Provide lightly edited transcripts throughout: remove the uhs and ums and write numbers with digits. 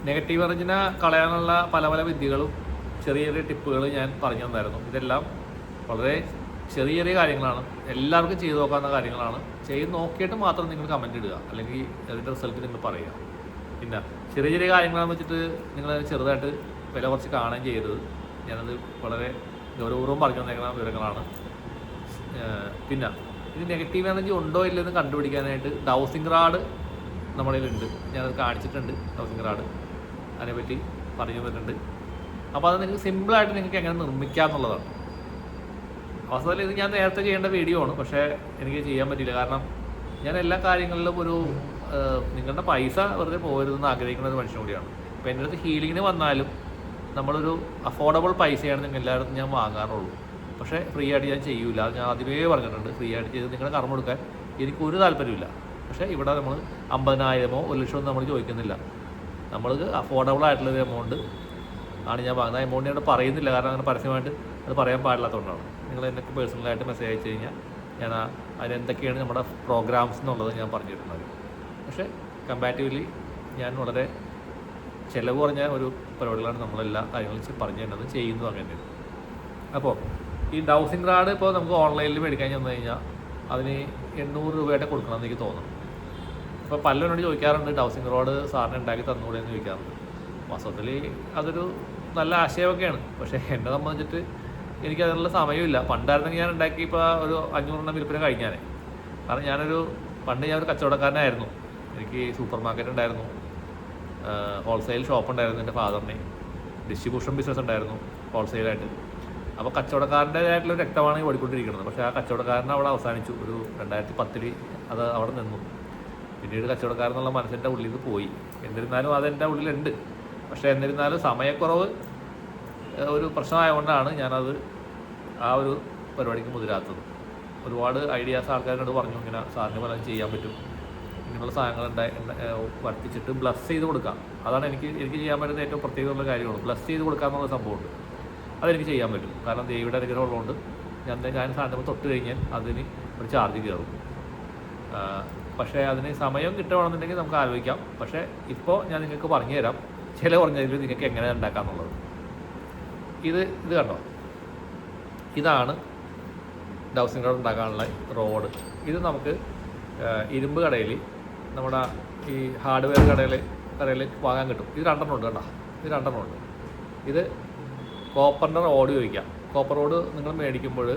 Negative എനർജിനെ കളയാനുള്ള പല പല വിദ്യകളും ചെറിയ ചെറിയ ടിപ്പുകൾ ഞാൻ പറഞ്ഞു തന്നായിരുന്നു. ഇതെല്ലാം വളരെ ചെറിയ ചെറിയ കാര്യങ്ങളാണ്, എല്ലാവർക്കും ചെയ്തു നോക്കാവുന്ന കാര്യങ്ങളാണ്. ചെയ്ത് നോക്കിയിട്ട് മാത്രം നിങ്ങൾ കമൻറ്റ് ഇടുക, അല്ലെങ്കിൽ അതിൻ്റെ റിസൾട്ട് നിങ്ങൾ പറയുക. പിന്നെ ചെറിയ ചെറിയ കാര്യങ്ങളാണെന്ന് വെച്ചിട്ട് നിങ്ങൾ ചെറുതായിട്ട് വില കുറച്ച് കാണുകയും ചെയ്യരുത്. ഞാനത് വളരെ ഗൗരവപൂർവ്വം പറഞ്ഞു തന്നേക്കുന്ന വിവരങ്ങളാണ്. പിന്നെ ഇത് നെഗറ്റീവ് എനർജി ഉണ്ടോ ഇല്ലെന്ന് കണ്ടുപിടിക്കാനായിട്ട് ഡൗസിങ് റാഡ് നമ്മളിലുണ്ട്. ഞാനത് കാണിച്ചിട്ടുണ്ട്. ഡൗസിങ് റാഡ് അതിനെപ്പറ്റി പറഞ്ഞു തന്നിട്ടുണ്ട്. അപ്പോൾ അത് നിങ്ങൾക്ക് സിമ്പിളായിട്ട് നിങ്ങൾക്ക് എങ്ങനെ നിർമ്മിക്കാം എന്നുള്ളതാണ്. വാസ്തവത്തിൽ ഇത് ഞാൻ നേരത്തെ ചെയ്യേണ്ട വീഡിയോ ആണ്, പക്ഷേ എനിക്ക് ചെയ്യാൻ പറ്റില്ല. കാരണം ഞാൻ എല്ലാ കാര്യങ്ങളിലും ഒരു നിങ്ങളുടെ പൈസ വെറുതെ പോകരുതെന്ന് ആഗ്രഹിക്കുന്ന ഒരു മനുഷ്യൻ കൂടിയാണ്. അപ്പോൾ എൻ്റെ അടുത്ത് ഹീലിങ്ങിന് വന്നാലും നമ്മളൊരു അഫോർഡബിൾ പൈസയാണ് നിങ്ങൾ എല്ലായിടത്തും ഞാൻ വാങ്ങാറുള്ളൂ. പക്ഷേ ഫ്രീ ആയിട്ട് ഞാൻ ചെയ്യൂല. അത് ഞാൻ ആദ്യമേ പറഞ്ഞിട്ടുണ്ട്. ഫ്രീ ആയിട്ട് ചെയ്ത് നിങ്ങളുടെ കർമ്മം എടുക്കാൻ എനിക്കൊരു താല്പര്യമില്ല. പക്ഷേ ഇവിടെ നമ്മൾ 50,000 1 ലക്ഷമോ നമ്മൾ ചോദിക്കുന്നില്ല. നമ്മൾക്ക് അഫോർഡബിൾ ആയിട്ടുള്ളൊരു എമൗണ്ട് ആണ് ഞാൻ വാങ്ങുന്നത്. ആ എമൗണ്ട് ഞാൻ പറയുന്നില്ല, കാരണം അങ്ങനെ പരസ്യമായിട്ട് അത് പറയാൻ പാടില്ലാത്തതുകൊണ്ടാണ്. നിങ്ങൾ എനിക്ക് പേഴ്സണലായിട്ട് മെസ്സേജ് അയച്ചു കഴിഞ്ഞാൽ ഞാൻ അതിനെന്തൊക്കെയാണ് നമ്മുടെ പ്രോഗ്രാംസ് എന്നുള്ളത് ഞാൻ പറഞ്ഞിട്ടുള്ളത്. പക്ഷേ കമ്പാരിറ്റീവ്ലി ഞാൻ വളരെ ചിലവ് കുറഞ്ഞ ഒരു പരിപാടികളാണ് നമ്മളെല്ലാ കാര്യങ്ങളും പറഞ്ഞു തരുന്നത്, ചെയ്യുന്നതും അങ്ങനെ. അപ്പോൾ ഈ ഡൗസിങ് റാഡ് ഇപ്പോൾ നമുക്ക് ഓൺലൈനിൽ മേടിക്കാൻ ചെന്ന് കഴിഞ്ഞാൽ അതിന് 800 രൂപയായിട്ട് കൊടുക്കണമെന്ന് എനിക്ക് തോന്നുന്നു. ഇപ്പോൾ പലരോട് ചോദിക്കാറുണ്ട്, ഡൗസിങ് റോഡ് സാറിന് ഉണ്ടാക്കി തന്നുകൂടെ എന്ന് ചോദിക്കാറുണ്ട്. വാസ്തവത്തിൽ അതൊരു നല്ല ആശയമൊക്കെയാണ്. പക്ഷേ എന്നെ സംബന്ധിച്ചിട്ട് എനിക്കതിനുള്ള സമയമില്ല. പണ്ടായിരുന്നെങ്കിൽ ഞാൻ ഉണ്ടാക്കി ഇപ്പോൾ ഒരു 500 വിൽപ്പന കഴിഞ്ഞാൽ. കാരണം പണ്ട് ഞാനൊരു കച്ചവടക്കാരനായിരുന്നു. എനിക്ക് സൂപ്പർ മാർക്കറ്റ് ഉണ്ടായിരുന്നു, ഹോൾസെയിൽ ഷോപ്പ് ഉണ്ടായിരുന്നു എൻ്റെ ഫാദറിന്, ഡിസ്ട്രിബ്യൂഷൻ ബിസിനസ് ഉണ്ടായിരുന്നു ഹോൾസെയിലായിട്ട്. അപ്പോൾ കച്ചവടക്കാരൻ്റെതായിട്ടുള്ള രക്തമാണ് ഓടിക്കൊണ്ടിരിക്കുന്നത്. പക്ഷേ ആ കച്ചവടക്കാരൻ അവിടെ അവസാനിച്ചു. ഒരു 2010 അത് അവിടെ നിന്നു. പിന്നീട് കച്ചവടക്കാരെന്നുള്ള മനസ്സിൻ്റെ ഉള്ളിൽ നിന്ന് പോയി. എന്നിരുന്നാലും അതെൻ്റെ ഉള്ളിലുണ്ട്. പക്ഷേ എന്നിരുന്നാലും സമയക്കുറവ് ഒരു പ്രശ്നമായതുകൊണ്ടാണ് ഞാനത് ആ ഒരു പരിപാടിക്ക് മുതിരാത്തത്. ഒരുപാട് ഐഡിയാസ് ആൾക്കാരോട് പറഞ്ഞു, ഇങ്ങനെ സാറിന് പലതും ചെയ്യാൻ പറ്റും, ഇങ്ങനെയുള്ള സാധനങ്ങൾ വർത്തിച്ചിട്ട് ബ്ലസ് ചെയ്ത് കൊടുക്കാം. അതാണ് എനിക്ക് ചെയ്യാൻ പറ്റുന്ന ഏറ്റവും പ്രത്യേകമുള്ള കാര്യമാണ്. ബ്ലസ് ചെയ്ത് കൊടുക്കുക എന്നുള്ള സംഭവമുണ്ട്. അതെനിക്ക് ചെയ്യാൻ പറ്റും. കാരണം ദേവിയുടെ അനുഗ്രഹം ഉള്ളതുകൊണ്ട് ഞാൻ സാധനം തൊട്ട് കഴിഞ്ഞാൽ അതിന് ഒരു ചാർജ് കയറും. പക്ഷേ അതിന് സമയം കിട്ടുകയാണെന്നുണ്ടെങ്കിൽ നമുക്ക് ആലോചിക്കാം. പക്ഷേ ഇപ്പോൾ ഞാൻ നിങ്ങൾക്ക് പറഞ്ഞു തരാം ചില പറഞ്ഞതിൽ നിങ്ങൾക്ക് എങ്ങനെ ഉണ്ടാക്കാമെന്നുള്ളത്. ഇത് കണ്ടോ, ഇതാണ് ഡൗസിങ് റോഡ് ഉണ്ടാക്കാനുള്ള റോഡ്. ഇത് നമുക്ക് ഇരുമ്പ് കടയിൽ, നമ്മുടെ ഈ ഹാർഡ്വെയർ കടയിൽ വാങ്ങാൻ കിട്ടും. ഇത് 2 ഉണ്ട് കേട്ടോ. ഇത് 2 ഉണ്ട്. ഇത് കോപ്പറിൻ്റെ റോഡ് ചോദിക്കാം. കോപ്പർ റോഡ് നിങ്ങൾ മേടിക്കുമ്പോൾ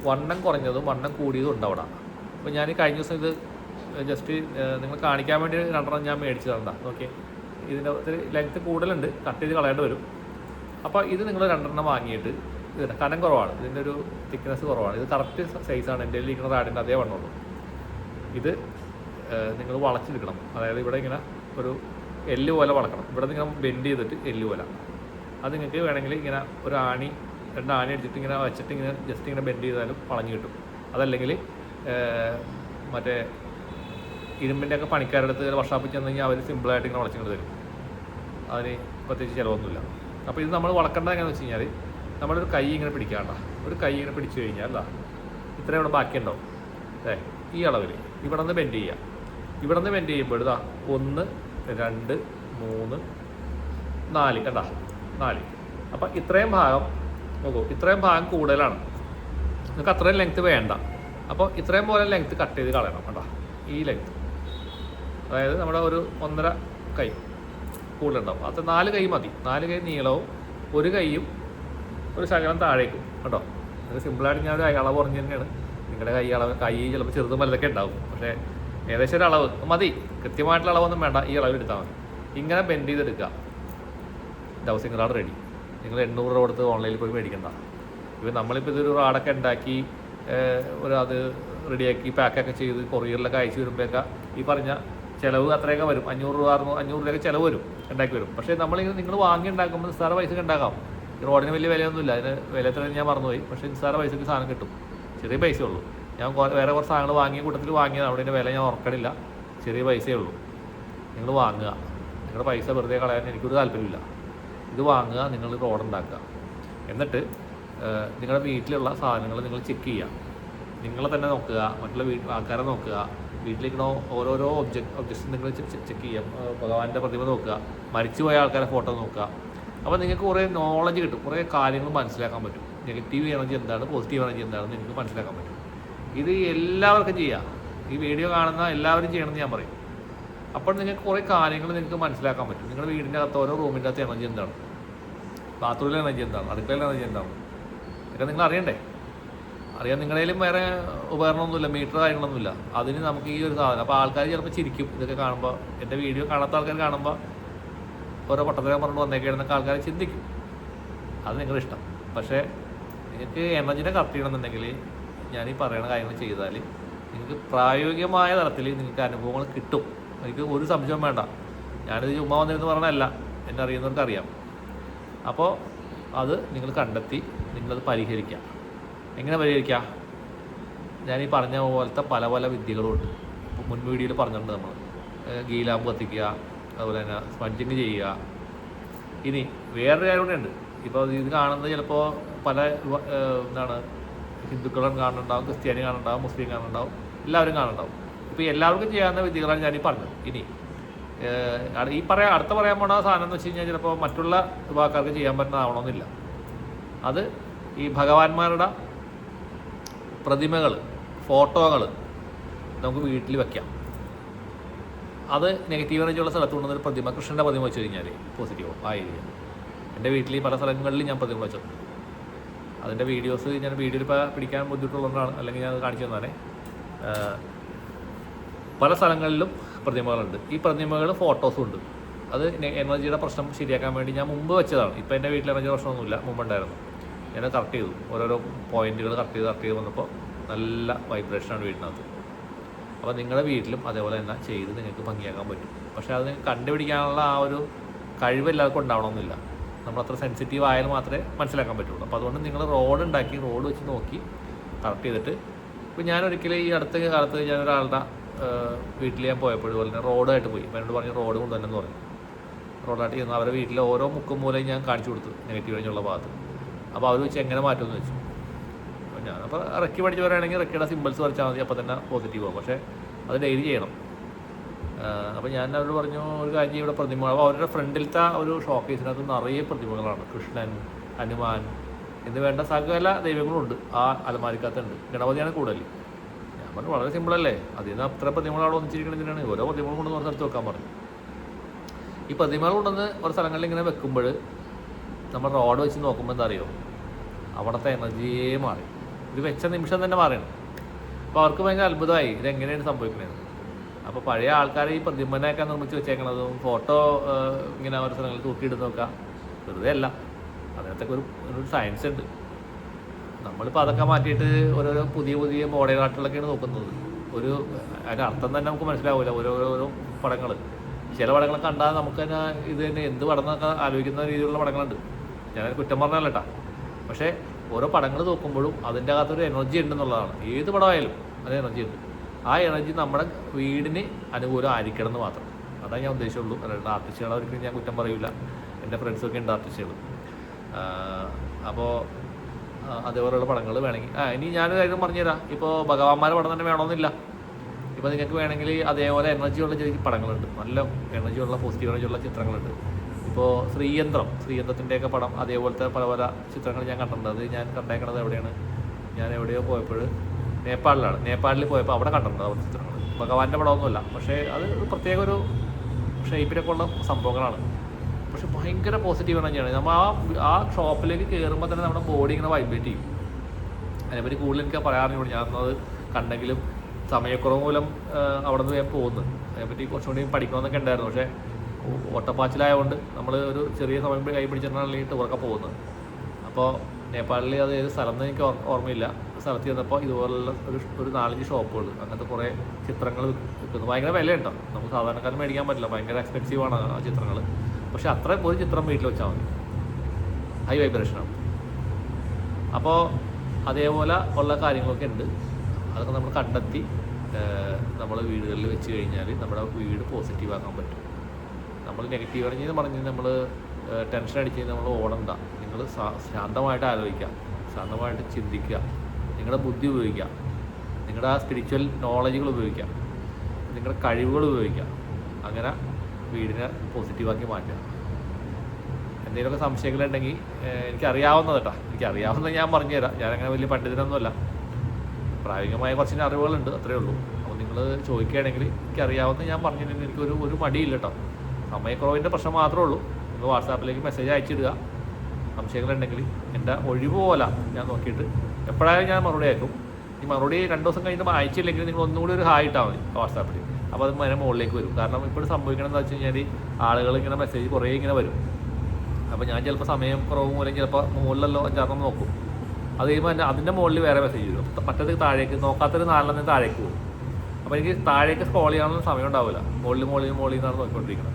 വണ്ണം കുറഞ്ഞതും വണ്ണം കൂടിയതും ഉണ്ട് അവിടെ. അപ്പോൾ ഞാൻ കഴിഞ്ഞ ദിവസം ഇത് ജസ്റ്റ് നിങ്ങൾ കാണിക്കാൻ വേണ്ടി 2 ഞാൻ മേടിച്ചു തരണ്ട. ഓക്കെ, ഇതിൻ്റെ ലെങ്ത്ത് കൂടുതലുണ്ട്, കട്ട് ചെയ്ത് കളയേണ്ടി വരും. അപ്പോൾ ഇത് നിങ്ങൾ 2 വാങ്ങിയിട്ട്, ഇത് കനം കുറവാണ്, ഇതിൻ്റെ ഒരു തിക്നെസ് കുറവാണ്, ഇത് കറക്റ്റ് സൈസാണ്. എൻ്റെ ഇരിക്കുന്ന റാഡിൻ്റെ അതേ വണ്ണമുള്ളൂ. ഇത് നിങ്ങൾ വളച്ചെടുക്കണം. അതായത് ഇവിടെ ഇങ്ങനെ ഒരു എല്ല് പോലെ വളക്കണം. ഇവിടെ നിങ്ങൾ ബെൻഡ് ചെയ്തിട്ട് എല്ല് പോലെ. അത് നിങ്ങൾക്ക് വേണമെങ്കിൽ ഇങ്ങനെ ഒരു 2 ആണി അടിച്ചിട്ട് ഇങ്ങനെ വെച്ചിട്ട് ഇങ്ങനെ ജസ്റ്റ് ഇങ്ങനെ ബെൻഡ് ചെയ്താലും വളഞ്ഞു കിട്ടും. അതല്ലെങ്കിൽ മറ്റേ ഇരുമ്പിൻ്റെയൊക്കെ പണിക്കാരുടെ അടുത്ത് വർഷാപ്പിൽ ചെന്ന് കഴിഞ്ഞാൽ അവർ സിമ്പിളായിട്ട് ഇങ്ങനെ വളച്ചിട്ട് തരും. അതിന് പ്രത്യേകിച്ച് ചിലവൊന്നുമില്ല. അപ്പോൾ ഇത് നമ്മൾ വളക്കേണ്ടത് എങ്ങനെയാണെന്ന് വെച്ച് കഴിഞ്ഞാൽ, നമ്മളൊരു കൈ ഇങ്ങനെ പിടിക്കാണ്ട, ഒരു കൈ ഇങ്ങനെ പിടിച്ചു കഴിഞ്ഞാൽ ഇത്രയും ഇവിടെ ബാക്കിയുണ്ടാവും. ഈ അളവിൽ ഇവിടെ നിന്ന് ബെൻഡ് ചെയ്യുക. ഇവിടെ നിന്ന് ബെൻഡ് ചെയ്യുമ്പോൾ 1 2 3 4 കണ്ടാ 4. അപ്പോൾ ഇത്രയും ഭാഗം നോക്കൂ, ഇത്രയും ഭാഗം കൂടുതലാണ്. നിങ്ങൾക്ക് അത്രയും ലെങ്ത്ത് വേണ്ട. അപ്പോൾ ഇത്രയും പോലെ ലെങ്ത്ത് കട്ട് ചെയ്ത് കളയണം. കണ്ടാ ഈ ലെങ്ത്ത്, അതായത് നമ്മുടെ ഒരു 1.5 കൈ കൂടുതലുണ്ടാവും. അത് 4 കൈ മതി. 4 കൈ നീളവും 1 കൈയും ഒരു ശകലം താഴേക്കും കേട്ടോ. അത് സിമ്പിളായിട്ട് ഞാൻ ഒരു അളവ് പറഞ്ഞു തന്നെയാണ്. നിങ്ങളുടെ കൈ ചിലപ്പോൾ ചെറുതും വലുതൊക്കെ ഉണ്ടാവും. പക്ഷേ ഏകദേശം ഒരു അളവ് മതി. കൃത്യമായിട്ടുള്ള അളവൊന്നും വേണ്ട, ഈ അളവിൽ എടുത്താൽ മതി. ഇങ്ങനെ ബെൻഡ് ചെയ്തെടുക്കുക. Dowsing rod ready. നിങ്ങൾ 800 രൂപ കൊടുത്ത് ഓൺലൈനിൽ പോയി മേടിക്കണ്ട. ഇപ്പം നമ്മളിപ്പോൾ ഇതൊരു റാഡൊക്കെ ഉണ്ടാക്കി അത് റെഡിയാക്കി പാക്കൊക്കെ ചെയ്ത് കൊറിയറിലൊക്കെ അയച്ചു വരുമ്പോഴൊക്കെ ഈ പറഞ്ഞ ചിലവ് അത്രയൊക്കെ വരും. 500 രൂപ 500 രൂപയൊക്കെ ചിലവ് വരും, ഉണ്ടാക്കി വരും. പക്ഷേ നിങ്ങൾ വാങ്ങി ഉണ്ടാക്കുമ്പോൾ നിസ്സാര പൈസക്ക് ഉണ്ടാക്കാം. ഈ റോഡിന് വലിയ വിലയൊന്നുമില്ല. അതിന് വില എത്ര ഞാൻ മറന്നുപോയി. പക്ഷേ നിസ്സാര പൈസക്ക് സാധനം കിട്ടും. ചെറിയ പൈസയേ ഉള്ളൂ. ഞാൻ വേറെ കുറച്ച് സാധനങ്ങൾ വാങ്ങിയ കൂട്ടത്തിൽ വാങ്ങിയത്, അവിടെ വില ഞാൻ ഓർക്കണില്ല. ചെറിയ പൈസയേ ഉള്ളൂ. നിങ്ങൾ വാങ്ങുക. നിങ്ങളുടെ പൈസ വെറുതെ കളയാൻ എനിക്കൊരു താല്പര്യമില്ല. ഇത് വാങ്ങുക, നിങ്ങൾ റോഡ് ഉണ്ടാക്കുക. എന്നിട്ട് നിങ്ങളുടെ വീട്ടിലുള്ള സാധനങ്ങൾ നിങ്ങൾ ചെക്ക് ചെയ്യുക. നിങ്ങളെ തന്നെ നോക്കുക, മറ്റുള്ള ആൾക്കാരെ നോക്കുക. വീട്ടിലിരിക്കണോ ഓരോരോ ഒബ്ജക്ട്സ് നിങ്ങൾ ചെക്ക് ചെയ്യാം. ഭഗവാന്റെ പ്രതിമ നോക്കുക, മരിച്ചുപോയ ആൾക്കാരെ ഫോട്ടോ നോക്കുക. അപ്പോൾ നിങ്ങൾക്ക് കുറേ നോളജ് കിട്ടും, കുറേ കാര്യങ്ങൾ മനസ്സിലാക്കാൻ പറ്റും. നെഗറ്റീവ് എനർജി എന്താണ്, പോസിറ്റീവ് എനർജി എന്താണെന്ന് നിങ്ങൾക്ക് മനസ്സിലാക്കാൻ പറ്റും. ഇത് എല്ലാവർക്കും ചെയ്യാം. ഈ വീഡിയോ കാണുന്ന എല്ലാവരും ചെയ്യണമെന്ന് ഞാൻ പറയും. അപ്പോൾ നിങ്ങൾക്ക് കുറേ കാര്യങ്ങൾ നിങ്ങൾക്ക് മനസ്സിലാക്കാൻ പറ്റും. നിങ്ങളുടെ വീടിൻ്റെ അകത്ത് ഓരോ റൂമിൻ്റെ അകത്ത് എനർജി എന്താണ്, ബാത്റൂമിലെ എനർജി എന്താണ്, അടുക്കളയിലെ എനർജി എന്താണ്, ഇതൊക്കെ നിങ്ങൾ അറിയണ്ടേ. അറിയാൻ നിങ്ങളുടെയിലും വേറെ ഉപകരണമൊന്നുമില്ല, മീറ്റർ കാര്യങ്ങളൊന്നുമില്ല. അതിന് നമുക്ക് ഈ ഒരു സാധനം. അപ്പോൾ ആൾക്കാർ ചിലപ്പോൾ ചിരിക്കും ഇതൊക്കെ കാണുമ്പോൾ. എൻ്റെ വീഡിയോ കാണാത്ത ആൾക്കാർ കാണുമ്പോൾ ഓരോ പട്ടത്തരം പറഞ്ഞു വന്നേക്കാണെന്നൊക്കെ ആൾക്കാർ ചിന്തിക്കും. അത് നിങ്ങളുടെ ഇഷ്ടം. പക്ഷേ നിങ്ങൾക്ക് എനർജിനെ കറക്റ്റ് ചെയ്യണമെന്നുണ്ടെങ്കിൽ ഞാൻ ഈ പറയുന്ന കാര്യങ്ങൾ ചെയ്താൽ നിങ്ങൾക്ക് പ്രായോഗികമായ തലത്തിൽ നിങ്ങൾക്ക് അനുഭവങ്ങൾ കിട്ടും. എനിക്ക് ഒരു സംശയം വേണ്ട. ഞാനിത് ചുമ്മാ വന്നിരുന്ന് പറഞ്ഞതല്ല, എന്നെ അറിയുന്നവർക്ക് അറിയാം. അപ്പോൾ അത് നിങ്ങൾ കണ്ടെത്തി നിങ്ങളത് പരിഹരിക്കുക. എങ്ങനെ പരിഹരിക്കുക? ഞാനീ പറഞ്ഞ പോലത്തെ പല പല വിദ്യകളുമുണ്ട്. മുൻ വീഡിയോയിൽ പറഞ്ഞിട്ടുണ്ട് നമ്മൾ. ഗീലാമ്പ് കത്തിക്കുക, അതുപോലെ തന്നെ സ്പഞ്ചിങ് ചെയ്യുക. ഇനി വേറൊരു കാര്യം കൂടെ ഉണ്ട്. ഇപ്പോൾ ഇത് കാണുന്നത് ചിലപ്പോൾ പല എന്താണ് ഹിന്ദുക്കളും കാണുന്നുണ്ടാവും, ക്രിസ്ത്യാനി കാണുന്നുണ്ടാവും, മുസ്ലിം കാണുന്നുണ്ടാവും, എല്ലാവരും കാണുന്നുണ്ടാവും. ഇപ്പോൾ എല്ലാവർക്കും ചെയ്യാവുന്ന വിദ്യകളാണ് ഞാനീ പറഞ്ഞത്. ഇനി അടുത്ത പറയാൻ പോണ സാധനം എന്ന് വെച്ച് കഴിഞ്ഞാൽ ചിലപ്പോൾ മറ്റുള്ള വിഭാഗക്കാർക്ക് ചെയ്യാൻ പറ്റുന്നതാവണമെന്നില്ല. അത് ഈ ഭഗവാന്മാരുടെ പ്രതിമകൾ, ഫോട്ടോകൾ നമുക്ക് വീട്ടിൽ വയ്ക്കാം. അത് നെഗറ്റീവ് എനർജിയുള്ള സ്ഥലത്ത് കൊണ്ടുവന്നൊരു പ്രതിമ, കൃഷ്ണൻ്റെ പ്രതിമ വെച്ച് കഴിഞ്ഞാൽ പോസിറ്റീവോ ആ ഏരിയ. എൻ്റെ വീട്ടിൽ പല സ്ഥലങ്ങളിൽ ഞാൻ പ്രതിമ വെച്ചിട്ടുണ്ട്. അതിൻ്റെ വീഡിയോസ് ഞാൻ വീഡിയോയിൽ ഇപ്പോൾ പിടിക്കാൻ ബുദ്ധിമുട്ടുള്ളതുകൊണ്ടാണ്, അല്ലെങ്കിൽ ഞാൻ അത് കാണിച്ചു തന്നാലേ. പല സ്ഥലങ്ങളിലും പ്രതിമകളുണ്ട്. ഈ പ്രതിമകൾ ഫോട്ടോസും ഉണ്ട്. അത് എനർജിയുടെ പ്രശ്നം ശരിയാക്കാൻ വേണ്ടി ഞാൻ മുമ്പ് വെച്ചതാണ്. ഇപ്പോൾ എൻ്റെ വീട്ടിൽ എനർജി പ്രശ്നമൊന്നുമില്ല, മുമ്പുണ്ടായിരുന്നു. ഞാൻ കറക്റ്റ് ചെയ്തു. ഓരോരോ പോയിന്റുകൾ കറക്റ്റ് ചെയ്ത് വന്നപ്പോൾ നല്ല വൈബ്രേഷനാണ് വീടിനകത്ത്. അപ്പോൾ നിങ്ങളുടെ വീട്ടിലും അതേപോലെ തന്നെ ചെയ്ത് നിങ്ങൾക്ക് ഭംഗിയാക്കാൻ പറ്റും. പക്ഷേ അത് കണ്ടുപിടിക്കാനുള്ള ആ ഒരു കഴിവ് എല്ലാവർക്കും ഉണ്ടാവണമെന്നില്ല. നമ്മളത്ര സെൻസിറ്റീവ് ആയാലും മാത്രമേ മനസ്സിലാക്കാൻ പറ്റുള്ളൂ. അപ്പോൾ അതുകൊണ്ട് നിങ്ങൾ റോഡ് ഉണ്ടാക്കി, റോഡ് വെച്ച് നോക്കി കറക്റ്റ് ചെയ്തിട്ട്. ഇപ്പോൾ ഞാനൊരിക്കലും ഈ അടുത്ത കാലത്ത് ഞാനൊരാളുടെ വീട്ടിൽ ഞാൻ പോയപ്പോൾ ഇതുപോലെ തന്നെ റോഡായിട്ട് പോയി. അപ്പോൾ എന്നോട് പറഞ്ഞു റോഡ് കൊണ്ടുവന്നെന്ന് പറഞ്ഞു. റോഡായിട്ട് ചെയ്യുന്ന അവരുടെ വീട്ടിലെ ഓരോ മുക്കും മൂലയും ഞാൻ കാണിച്ചു കൊടുത്തു, നെഗറ്റീവ് കഴിഞ്ഞുള്ള ഭാഗത്ത്. അപ്പോൾ അവർ വെച്ച് എങ്ങനെ മാറ്റുമെന്ന് വെച്ചു. അപ്പോൾ ഞാനപ്പോൾ റെക്കി പഠിച്ച് പറയുകയാണെങ്കിൽ റെക്കിയുടെ സിമ്പിൾസ് വരച്ചാൽ മതി, അപ്പോൾ തന്നെ പോസിറ്റീവ് ആവും. പക്ഷേ അത് ഡെയിലി ചെയ്യണം. അപ്പോൾ ഞാൻ അവരോട് പറഞ്ഞു ഒരു കാര്യം, ഇവിടെ പ്രതിമ. അപ്പോൾ അവരുടെ ഫ്രണ്ടിലത്തെ ഒരു ഷോക്കേസിനകത്ത് നിറയെ പ്രതിമകളാണ്. കൃഷ്ണൻ, ഹനുമാൻ എന്ന് വേണ്ട സകല ദൈവങ്ങളുണ്ട് ആ അലമാരിക്കകത്തുണ്ട്. ഗണപതിയാണ് കൂടുതൽ. ഞാൻ പറഞ്ഞു വളരെ സിമ്പിളല്ലേ, അതിൽ നിന്ന് അത്ര പ്രതിമകൾ അവിടെ ഒന്നിച്ചിരിക്കണതിനാണ്. ഓരോ പ്രതിമകൾ കൊണ്ടുവന്ന് ഒരു സ്ഥലത്ത് വെക്കാൻ പറഞ്ഞു. ഈ പ്രതിമകൾ കൊണ്ടുവന്ന് ഒരു സ്ഥലങ്ങളിൽ ഇങ്ങനെ വെക്കുമ്പോൾ നമ്മൾ റോഡ് വെച്ച് നോക്കുമ്പോൾ എന്താ അറിയോ, അവിടുത്തെ എനർജിയേ മാറി. ഇത് വെച്ച നിമിഷം തന്നെ മാറിയാണ്. അപ്പോൾ അവർക്ക് ഭയങ്കര അത്ഭുതമായി ഇതെങ്ങനെയാണ് സംഭവിക്കുന്നത്. അപ്പോൾ പഴയ ആൾക്കാർ ഈ പ്രതിമനെയൊക്കെ നിർമ്മിച്ച് വെച്ചേക്കണതും ഫോട്ടോ ഇങ്ങനെ ഓരോ സ്ഥലങ്ങളിൽ തൂക്കിയിടുന്നൊക്കെ വെറുതെ അല്ല, അതിനകത്തൊക്കെ ഒരു സയൻസ് ഉണ്ട്. നമ്മളിപ്പോൾ അതൊക്കെ മാറ്റിയിട്ട് ഓരോരോ പുതിയ മോഡേൺ ആർട്ടുകളൊക്കെയാണ് നോക്കുന്നത്. അതിൻ്റെ അർത്ഥം തന്നെ നമുക്ക് മനസ്സിലാവില്ല. ഓരോരോ പടങ്ങൾ, ചില പടങ്ങൾ കണ്ടാൽ നമുക്ക് തന്നെ ഇത് തന്നെ എന്ത് പടം എന്നൊക്കെ ആലോചിക്കുന്ന രീതിയിലുള്ള പടങ്ങളുണ്ട്. ഞാൻ കുറ്റം പറഞ്ഞല്ല കേട്ടോ. പക്ഷേ ഓരോ പടങ്ങൾ നോക്കുമ്പോഴും അതിൻ്റെ അകത്തൊരു എനർജി ഉണ്ടെന്നുള്ളതാണ്. ഏത് പടമായാലും അത് എനർജി ഉണ്ട്. ആ എനർജി നമ്മുടെ വീടിന് അനുകൂലം ആയിരിക്കണം എന്ന് മാത്രം. അതാണ് ഞാൻ ഉദ്ദേശിച്ചുള്ളൂ. അല്ലാണ്ട് ആർട്ടിസ്റ്റുകളെ ഒരിക്കലും ഞാൻ കുറ്റം പറയില്ല. എൻ്റെ ഫ്രണ്ട്സൊക്കെ ഉണ്ട് ആർട്ടിസ്റ്റുകൾ. അപ്പോൾ അതേപോലെയുള്ള പടങ്ങൾ വേണമെങ്കിൽ ഇനി ഞാനൊരു കാര്യം പറഞ്ഞുതരാം. ഇപ്പോൾ ഭഗവാന്മാരുടെ പടം തന്നെ വേണമെന്നില്ല. ഇപ്പോൾ നിങ്ങൾക്ക് വേണമെങ്കിൽ അതേപോലെ എനർജിയുള്ള ചെറിയ പടങ്ങളുണ്ട്, നല്ല എനർജിയുള്ള പോസിറ്റീവ് എനർജിയുള്ള ചിത്രങ്ങളുണ്ട്. ഇപ്പോൾ ശ്രീയന്ത്രത്തിൻ്റെയൊക്കെ പടം അതേപോലത്തെ പല ചിത്രങ്ങൾ ഞാൻ കണ്ടിട്ടുണ്ട്. അത് ഞാൻ കണ്ടേക്കണത് എവിടെയാണ്, ഞാൻ എവിടെയോ പോയപ്പോൾ നേപ്പാളിലാണ്. നേപ്പാളിൽ പോയപ്പോൾ അവിടെ കണ്ടിട്ടുണ്ട് അവരുടെ ചിത്രങ്ങൾ. ഭഗവാന്റെ പടമൊന്നുമല്ല, പക്ഷേ അത് പ്രത്യേക ഒരു ഷേപ്പിലൊക്കെ ഉള്ള സംഭവങ്ങളാണ്. പക്ഷെ ഭയങ്കര പോസിറ്റീവ് എനർജിയാണ്. നമ്മൾ ആ ഷോപ്പിലേക്ക് കയറുമ്പോൾ തന്നെ നമ്മുടെ ബോഡി ഇങ്ങനെ വൈബ്രേറ്റ് ചെയ്യും. അതിനെപ്പറ്റി കൂടുതൽ എനിക്ക് പറയാറില്ല. ഞാനത് കണ്ടെങ്കിലും സമയക്കുറവ് മൂലം അവിടെ നിന്ന് ഞാൻ പോകുന്നു. അതിനെപ്പറ്റി കുറച്ചുകൂടി പഠിക്കണമെന്നൊക്കെ ഉണ്ടായിരുന്നു. പക്ഷേ ഒട്ടപ്പാച്ചിലായതുകൊണ്ട് നമ്മൾ ഒരു ചെറിയ സമയം കൈ പിടിച്ചിട്ടാണ് ടൂറൊക്കെ പോകുന്നത്. അപ്പോൾ നേപ്പാളിൽ അത് ഏത് സ്ഥലം എന്ന് എനിക്ക് ഓർമ്മയില്ല. സ്ഥലത്ത് ചെന്നപ്പോൾ ഇതുപോലുള്ള ഒരു 4-5 ഷോപ്പുകൾ, അങ്ങനത്തെ കുറേ ചിത്രങ്ങൾ വിൽക്കുന്നു. ഭയങ്കര വിലയുണ്ടോ, നമുക്ക് സാധാരണക്കാരന് മേടിക്കാൻ പറ്റില്ല. ഭയങ്കര എക്സ്പെൻസീവാണ് ആ ചിത്രങ്ങൾ. പക്ഷെ അത്ര ഒരു ചിത്രം വീട്ടിൽ വെച്ചാൽ മതി, ഹൈ വൈബ്രേഷനാണ്. അപ്പോൾ അതേപോലെ ഉള്ള കാര്യങ്ങളൊക്കെ ഉണ്ട്. അതൊക്കെ നമ്മൾ കണ്ടെത്തി നമ്മൾ വീടുകളിൽ വെച്ച് കഴിഞ്ഞാൽ നമ്മുടെ വീട് പോസിറ്റീവ് ആക്കാൻ പറ്റും. നമ്മൾ നെഗറ്റീവ് എനർജി എന്ന് പറഞ്ഞ് നമ്മൾ ടെൻഷൻ അടിച്ച് നമ്മൾ ഓടണ്ട. നിങ്ങൾ ശാന്തമായിട്ട് ആലോചിക്കുക, ശാന്തമായിട്ട് ചിന്തിക്കുക, നിങ്ങളുടെ ബുദ്ധി ഉപയോഗിക്കുക, നിങ്ങളുടെ ആ സ്പിരിച്വൽ നോളജുകൾ ഉപയോഗിക്കുക. നിങ്ങളുടെ കഴിവുകൾ ഉപയോഗിക്കുക. അങ്ങനെ വീടിനെ പോസിറ്റീവാക്കി മാറ്റുക. എന്തെങ്കിലുമൊക്കെ സംശയങ്ങളുണ്ടെങ്കിൽ എനിക്കറിയാവുന്നത് കേട്ടോ, എനിക്കറിയാവുന്നത് ഞാൻ പറഞ്ഞുതരാം. ഞാനങ്ങനെ വലിയ പണ്ഡിതനൊന്നുമല്ല, പ്രായോഗികമായ കുറച്ച് അറിവുകളുണ്ട്, അത്രയേ ഉള്ളൂ. അപ്പോൾ നിങ്ങൾ ചോദിക്കുകയാണെങ്കിൽ എനിക്കറിയാവുന്നത് ഞാൻ പറഞ്ഞിട്ടുണ്ടെങ്കിൽ എനിക്കൊരു മടിയില്ല കേട്ടോ. സമയക്കുറവിൻ്റെ പ്രശ്നം മാത്രമേ ഉള്ളൂ. നിങ്ങൾ വാട്സാപ്പിലേക്ക് മെസ്സേജ് അയച്ചിടുക. സംശയങ്ങളുണ്ടെങ്കിൽ എൻ്റെ ഒഴിവ് പോലെ ഞാൻ നോക്കിയിട്ട് എപ്പോഴായാലും ഞാൻ മറുപടി അയക്കും. ഈ മറുപടി 2 ദിവസം കഴിഞ്ഞിട്ട് അയച്ചില്ലെങ്കിൽ നിങ്ങൾ ഒന്നുകൂടി ഒരു ഹായ് ഇട്ടാൽ മതി വാട്സാപ്പിൽ. അപ്പോൾ അത് അതിന് മുകളിലേക്ക് വരും. കാരണം ഇപ്പോഴും സംഭവിക്കണമെന്ന് വെച്ച് കഴിഞ്ഞാൽ ആളുകൾ ഇങ്ങനെ മെസ്സേജ് കുറേ ഇങ്ങനെ വരും. അപ്പോൾ ഞാൻ ചിലപ്പോൾ സമയം കുറവ് മൂലം ചിലപ്പോൾ മുകളിലല്ലോ 5-6 നോക്കും. അത് കഴിയുമ്പോൾ അതിൻ്റെ മുകളിൽ വേറെ മെസ്സേജ് വരും. മറ്റേത് താഴേക്ക് നോക്കാത്തൊരു 4 താഴേക്ക് പോകും. അപ്പോൾ എനിക്ക് താഴേക്ക് സ്ക്രോൾ ചെയ്യാനുള്ള സമയം ഉണ്ടാവില്ല. മുകളിൽ നിന്നാണ് നോക്കിക്കൊണ്ടിരിക്കുന്നത്.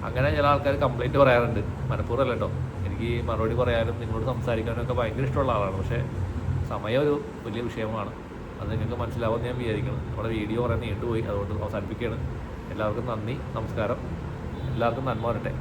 അങ്ങനെ ചില ആൾക്കാർ കംപ്ലയിൻറ്റ് പറയാറുണ്ട്. മനഃപൂർവ്വമല്ല കേട്ടോ, എനിക്ക് മറുപടി പറയാനും നിങ്ങളോട് സംസാരിക്കാനും ഒക്കെ ഭയങ്കര ഇഷ്ടമുള്ള ആളാണ്. പക്ഷേ സമയം ഒരു വലിയ വിഷയമാണ്. അത് നിങ്ങൾക്ക് മനസ്സിലാവുമെന്ന് ഞാൻ വിചാരിക്കണം. നമ്മുടെ വീഡിയോ കുറേ നീണ്ടുപോയി, അതുകൊണ്ട് അവസാനിപ്പിക്കുകയാണ്. എല്ലാവർക്കും നന്ദി, നമസ്കാരം. എല്ലാവർക്കും നന്മ വരട്ടെ.